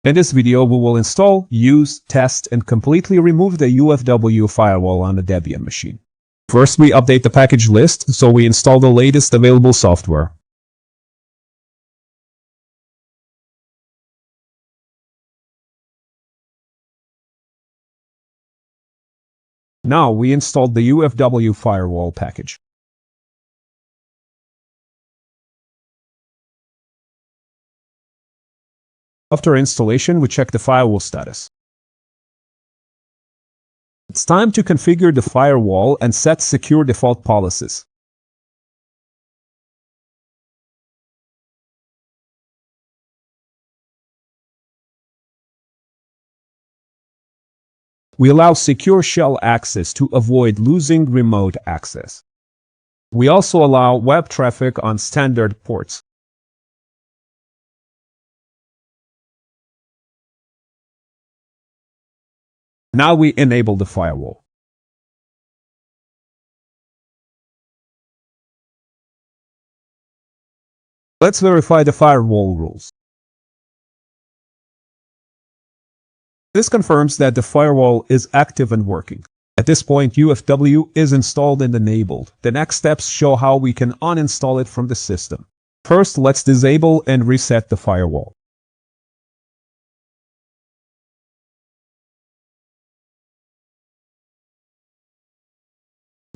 In this video, we will install, use, test, and completely remove the UFW firewall on a Debian machine. First, we update the package list, so we install the latest available software. Now, we installed the UFW Firewall package. After installation, we check the firewall status. It's time to configure the firewall and set secure default policies. We allow secure shell access to avoid losing remote access. We also allow web traffic on standard ports. Now we enable the firewall. Let's verify the firewall rules. This confirms that the firewall is active and working. At this point, UFW is installed and enabled. The next steps show how we can uninstall it from the system. First, let's disable and reset the firewall.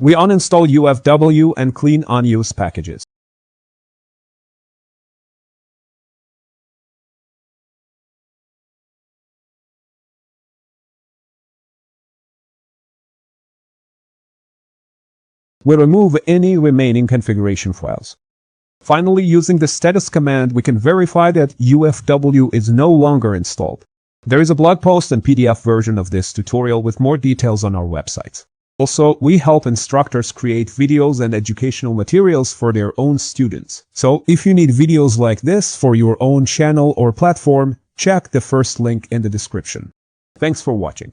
We uninstall UFW and clean unused packages. We remove any remaining configuration files. Finally, using the status command, we can verify that UFW is no longer installed. There is a blog post and PDF version of this tutorial with more details on our website. Also, we help instructors create videos and educational materials for their own students. So, if you need videos like this for your own channel or platform, check the first link in the description. Thanks for watching.